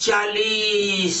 40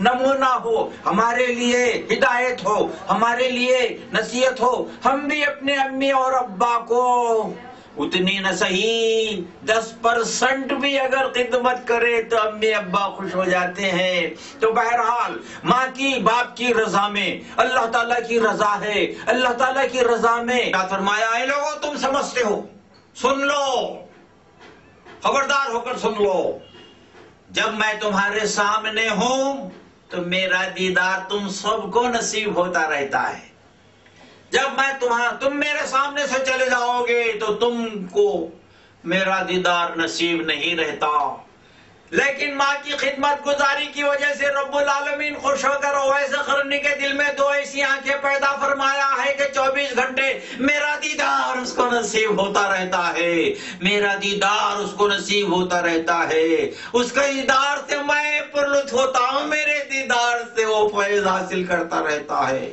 نمونہ ہو، ہمارے لیے ہدایت ہو، ہمارے لیے نصیحت ہو۔ ہم بھی اپنے امی اور ابا کو اتنی نہ صحیح 10% بھی اگر خدمت کرے تو امی ابا خوش ہو جاتے ہیں۔ تو بہرحال ماں کی باپ کی رضا میں اللہ تعالیٰ کی رضا ہے، اللہ تعالیٰ کی رضا میں کیا فرمایا ہے؟ لوگوں تم سمجھتے ہو، سن لو، خبردار ہو کر سن لو، جب میں تمہارے سامنے ہوں تو میرا دیدار تم سب کو نصیب ہوتا رہتا ہے، جب میں تم میرے سامنے سے چلے جاؤ گے تو تم کو میرا دیدار نصیب نہیں رہتا۔ لیکن ماں کی خدمت گزاری کی وجہ سے رب العالمین خوش ہو کر اویس قرنی کے دل میں دو ایسی آنکھیں پیدا فرمایا ہے کہ 24 گھنٹے میرا دیدار اس کو نصیب ہوتا رہتا ہے، میرا دیدار اس کو نصیب ہوتا رہتا ہے، اس کا دیدار سے میں پر لطف ہوتا ہوں، میرے دیدار سے وہ فیض حاصل کرتا رہتا ہے۔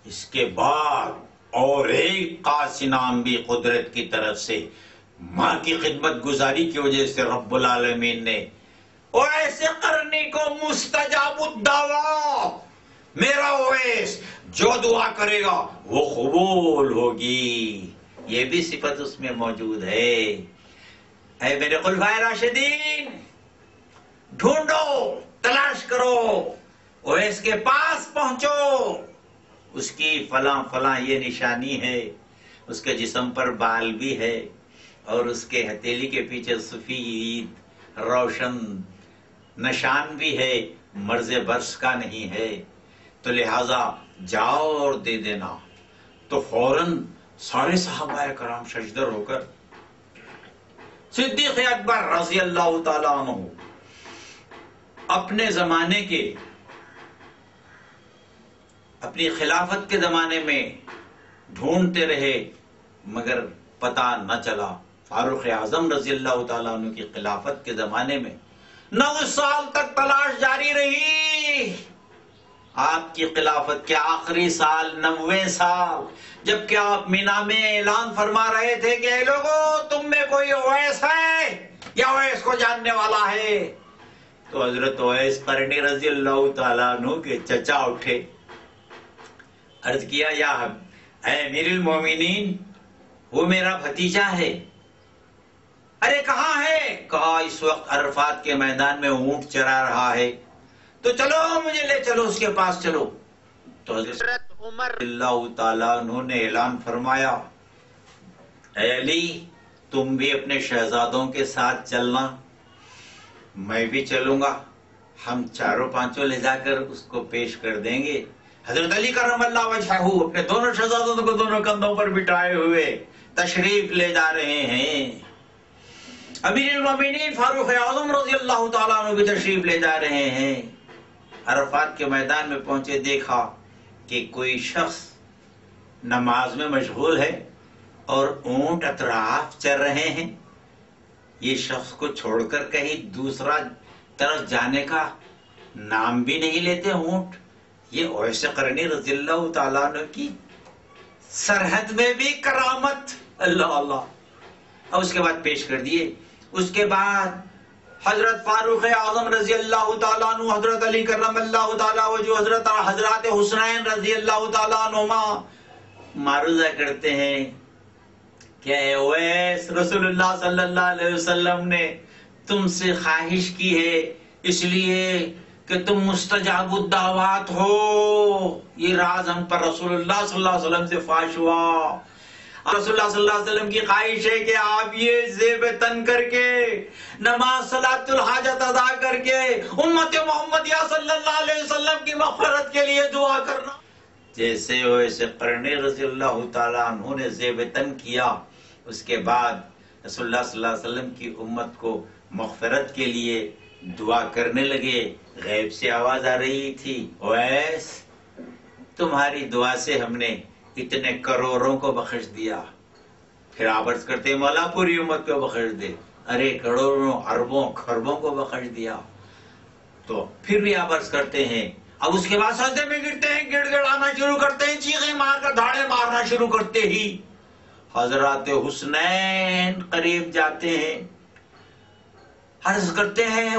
اس کے بعد اور ایک خاص انعام بھی قدرت کی طرف سے ماں کی خدمت گزاری کی وجہ سے رب العالمین نے اویس قرنی کو مستجاب الدعویٰ، میرا اویس جو دعا کرے گا وہ قبول ہوگی، یہ بھی صفت اس میں موجود ہے۔ اے میرے خلفائے راشدین، ڈھونڈو، تلاش کرو، اویس کے پاس پہنچو، اس کی فلاں فلاں یہ نشانی ہے، اس کے جسم پر بال بھی ہے اور اس کے ہتھیلی کے پیچھے سفید روشن نشان بھی ہے، مرض برس کا نہیں ہے، تو لہذا جاؤ اور دے دینا۔ تو فوراً سارے صحابہ کرام ششدر ہو کر صدیق اکبر رضی اللہ تعالیٰ عنہ اپنے زمانے کے، اپنی خلافت کے زمانے میں ڈھونڈتے رہے مگر پتہ نہ چلا۔ فاروق اعظم رضی اللہ تعالیٰ عنہ کی خلافت کے زمانے میں 9 سال تک تلاش جاری رہی، آپ کی خلافت کے آخری سال 90 سال، جبکہ آپ مینا میں اعلان فرما رہے تھے کہ اے لوگوں تم میں کوئی اویس ہے یا اویس کو جاننے والا ہے؟ تو حضرت اویس قرنی رضی اللہ تعالیٰ عنہ کے چچا اٹھے، عرض کیا یا اے امیر المومنین، وہ میرا بھتیجا ہے۔ ارے کہاں ہے؟ کہا اس وقت عرفات کے میدان میں اونٹ چرا رہا ہے، تو چلو مجھے لے چلو، اس کے پاس چلو۔ تو حضرت عمر اللہ تعالیٰ عنہ نے اعلان فرمایا، اے علی تم بھی اپنے شہزادوں کے ساتھ چلنا، میں بھی چلوں گا، ہم چاروں پانچوں لے جا کر اس کو پیش کر دیں گے۔ حضرت علی کرم اللہ وجہہ اپنے دونوں شہزادوں کو دونوں کندھوں پر بٹھائے ہوئے تشریف لے جا رہے ہیں، امیر المومنین فاروق اعظم رضی اللہ تعالیٰ عنہ بھی تشریف لے جا رہے ہیں۔ عرفات کے میدان میں پہنچے، دیکھا کہ کوئی شخص نماز میں مشغول ہے اور اونٹ اطراف چر رہے ہیں، یہ شخص کو چھوڑ کر کہیں دوسرا طرف جانے کا نام بھی نہیں لیتے اونٹ۔ یہ اویس قرنی رضی اللہ تعالیٰ عنہ کی سرحد میں بھی کرامت، اللہ اللہ۔ اور اس کے بعد پیش کر دیے۔ اس کے بعد حضرت فاروق اعظم رضی اللہ تعالیٰ عنہ، حضرت علی کرم اللہ تعالیٰ وجہ، حضرات حسنین رضی اللہ تعالیٰ عنہما معروضہ کرتے ہیں کہ اے اویس، رسول اللہ صلی اللہ علیہ وسلم نے تم سے خواہش کی ہے اس لیے کہ تم مستجاب الدعوات ہو، یہ راز ہم پر رسول اللہ صلی اللہ علیہ وسلم سے فاش ہوا۔ رسول اللہ صلی اللہ علیہ وسلم کی خواہش ہے کہ آپ یہ زیب تن کر کے، نماز صلاۃ الحاجت ادا کر کے امت محمدیہ صلی اللہ علیہ وسلم کی مغفرت کے لیے دعا کرنا۔ جیسے اویس قرنی رضی اللہ تعالیٰ عنہ نے زیب تن کیا، اس کے بعد رسول اللہ صلی اللہ علیہ وسلم کی امت کو مغفرت کے لیے دعا کرنے لگے۔ غیب سے آواز آ رہی تھی، اویس تمہاری دعا سے ہم نے اتنے کروڑوں کو بخش دیا۔ پھر آپ عرض کرتے مولا پوری امت کو بخش دے، ارے کروڑوں اربوں خربوں کو بخش دیا۔ تو پھر بھی آپ عرض کرتے ہیں، اب اس کے بعد سجدے میں گرتے ہیں، گڑ گڑانا شروع کرتے ہیں، چیخیں مار کر دھاڑے مارنا شروع کرتے ہی حضرات حسنین قریب جاتے ہیں، عرض کرتے ہیں